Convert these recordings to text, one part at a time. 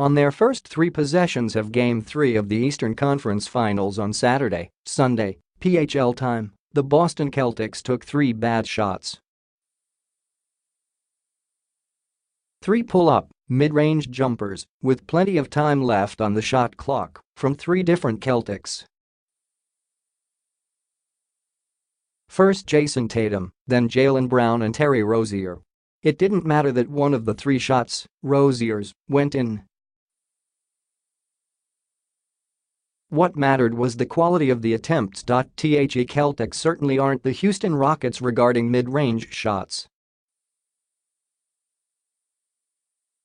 on their first 3 possessions of Game 3 of the Eastern Conference Finals on Saturday, Sunday, PHL time, the Boston Celtics took 3 bad shots. 3 pull-up, mid-range jumpers, with plenty of time left on the shot clock, from 3 different Celtics. First Jayson Tatum, then Jaylen Brown and Terry Rozier. It didn't matter that one of the 3 shots, Rozier's, went in. What mattered was the quality of the attempts. The Celtics certainly aren't the Houston Rockets regarding mid-range shots.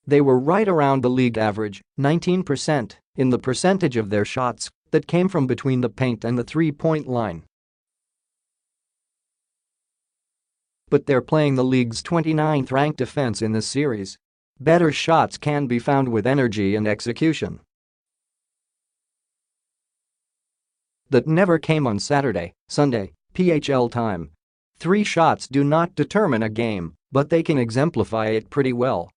They were right around the league average, 19%, in the percentage of their shots that came from between the paint and the three-point line. But they're playing the league's 29th-ranked defense in this series. Better shots can be found with energy and execution. That never came on Saturday, Sunday, PHL time. 3 shots do not determine a game, but they can exemplify it pretty well.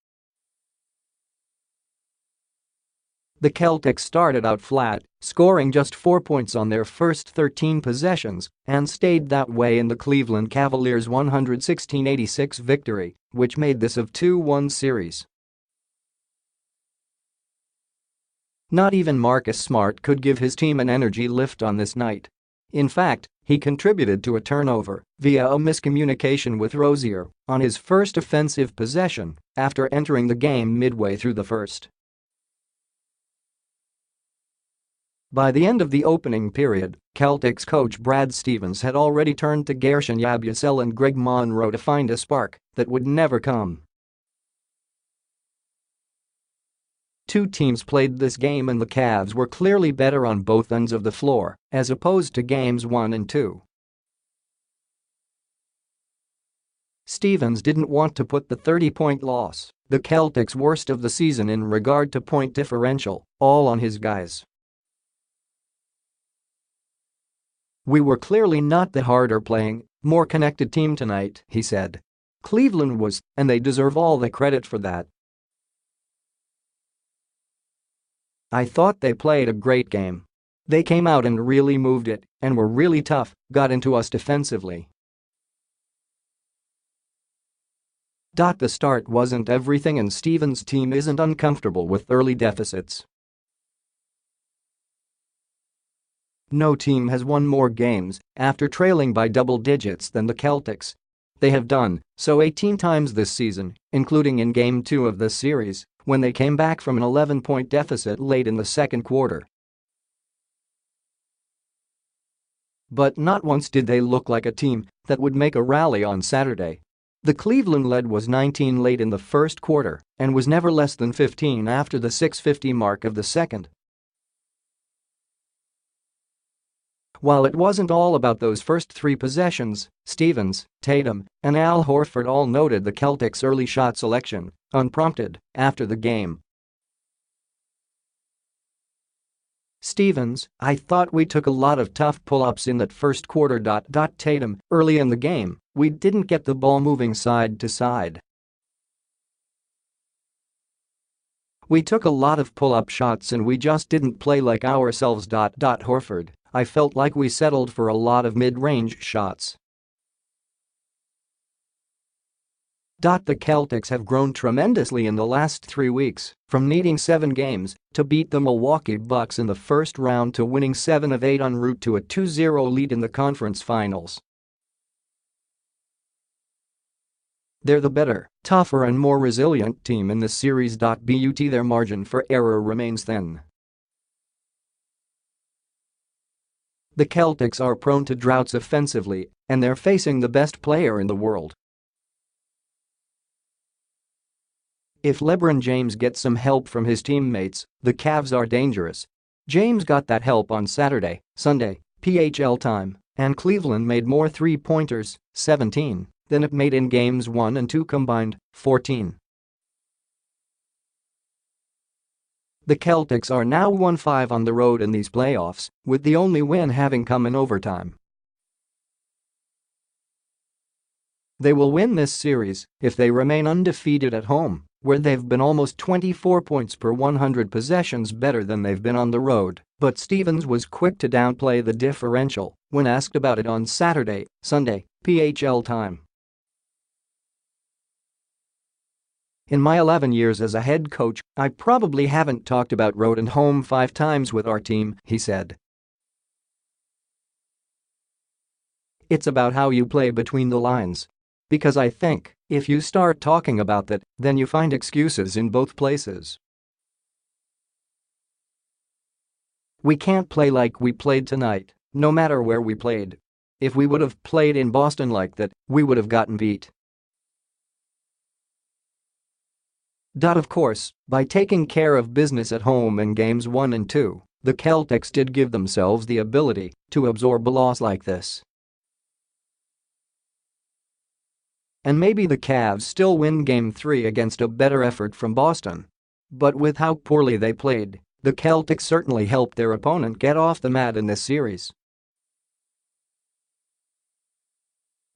The Celtics started out flat, scoring just 4 points on their first 13 possessions and stayed that way in the Cleveland Cavaliers' 116-86 victory, which made this a 2-1 series. Not even Marcus Smart could give his team an energy lift on this night. In fact, he contributed to a turnover via a miscommunication with Rozier on his first offensive possession after entering the game midway through the first. By the end of the opening period, Celtics coach Brad Stevens had already turned to Gershon Yabusele and Greg Monroe to find a spark that would never come. 2 teams played this game and the Cavs were clearly better on both ends of the floor, as opposed to games 1 and 2. Stevens didn't want to put the 30-point loss, the Celtics' worst of the season in regard to point differential, all on his guys. "We were clearly not the harder-playing, more connected team tonight," he said. "Cleveland was, and they deserve all the credit for that. I thought they played a great game. They came out and really moved it and were really tough, got into us defensively. The start wasn't everything and Stevens' team isn't uncomfortable with early deficits. No team has won more games after trailing by double digits than the Celtics. They have done so 18 times this season, including in Game 2 of this series, when they came back from an 11-point deficit late in the second quarter. But not once did they look like a team that would make a rally on Saturday. The Cleveland lead was 19 late in the first quarter and was never less than 15 after the 6:50 mark of the second. While it wasn't all about those first 3 possessions, Stevens, Tatum, and Al Horford all noted the Celtics' early shot selection, unprompted, after the game. Stevens, "I thought we took a lot of tough pull-ups in that first quarter. Tatum, early in the game, we didn't get the ball moving side to side. We took a lot of pull-up shots and we just didn't play like ourselves. Horford, I felt like we settled for a lot of mid-range shots. The Celtics have grown tremendously in the last 3 weeks, from needing 7 games to beat the Milwaukee Bucks in the first round to winning 7 of 8 en route to a 2-0 lead in the conference finals. They're the better, tougher and more resilient team in this series. But their margin for error remains thin. The Celtics are prone to droughts offensively, and they're facing the best player in the world. If LeBron James gets some help from his teammates, the Cavs are dangerous. James got that help on Saturday, Sunday, PHL time, and Cleveland made more three-pointers, 17, than it made in games 1 and 2 combined, 14. The Celtics are now 1-5 on the road in these playoffs, with the only win having come in overtime. They will win this series if they remain undefeated at home where they've been almost 24 points per 100 possessions better than they've been on the road, but Stevens was quick to downplay the differential when asked about it on Saturday, Sunday, PHL time. "In my 11 years as a head coach, I probably haven't talked about road and home 5 times with our team," he said. "It's about how you play between the lines. Because I think, if you start talking about that, then you find excuses in both places. We can't play like we played tonight, no matter where we played. If we would have played in Boston like that, we would have gotten beat. Of course, by taking care of business at home in games 1 and 2, the Celtics did give themselves the ability to absorb a loss like this. And maybe the Cavs still win Game 3 against a better effort from Boston. But with how poorly they played, the Celtics certainly helped their opponent get off the mat in this series.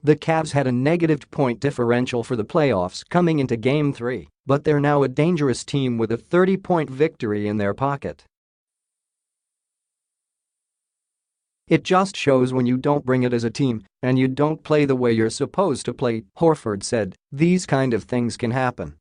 The Cavs had a negative point differential for the playoffs coming into Game 3, but they're now a dangerous team with a 30-point victory in their pocket. It just shows when you don't bring it as a team and you don't play the way you're supposed to play," Horford said. "These kind of things can happen.